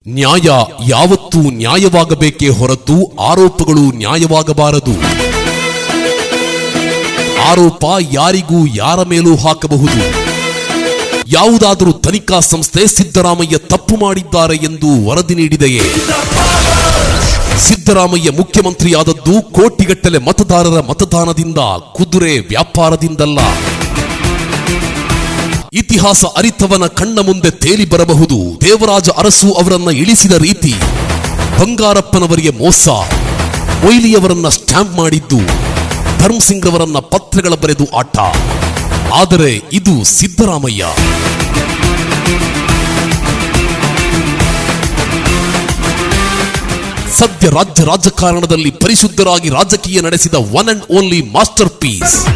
ನ್ಯಾಯ ಯಾವತ್ತೂ ನ್ಯಾಯವಾಗಬೇಕೇ ಹೊರತು ಆರೋಪಗಳು ನ್ಯಾಯವಾಗಬಾರದು. ಆರೋಪ ಯಾರಿಗೂ ಯಾರ ಮೇಲೂ ಹಾಕಬಹುದು. ಯಾವುದಾದರೂ ತನಿಖಾ ಸಂಸ್ಥೆ ಸಿದ್ದರಾಮಯ್ಯ ತಪ್ಪು ಮಾಡಿದ್ದಾರೆ ಎಂದು ವರದಿ ನೀಡಿದೆಯೇ? ಸಿದ್ದರಾಮಯ್ಯ ಮುಖ್ಯಮಂತ್ರಿಯಾದದ್ದು ಕೋಟಿಗಟ್ಟಲೆ ಮತದಾರರ ಮತದಾನದಿಂದ, ಕುದುರೆ ವ್ಯಾಪಾರದಿಂದಲ್ಲ. ಇತಿಹಾಸ ಅರಿತವನ ಕಣ್ಣ ಮುಂದೆ ತೇಲಿ ಬರಬಹುದು. ದೇವರಾಜ ಅರಸು ಅವರನ್ನ ಇಳಿಸಿದ ರೀತಿ, ಬಂಗಾರಪ್ಪನವರಿಗೆ ಮೋಸ, ಮೊಯ್ಲಿಯವರನ್ನ ಸ್ಟ್ಯಾಂಪ್ ಮಾಡಿದ್ದು, ಧರ್ಮಸಿಂಗ್ ರವರನ್ನ ಪತ್ರಗಳ ಬರೆದು ಆಟ. ಆದರೆ ಇದು ಸಿದ್ದರಾಮಯ್ಯ. ಸದ್ಯ ರಾಜ್ಯ ರಾಜಕಾರಣದಲ್ಲಿ ಪರಿಶುದ್ಧರಾಗಿ ರಾಜಕೀಯ ನಡೆಸಿದ one and only master piece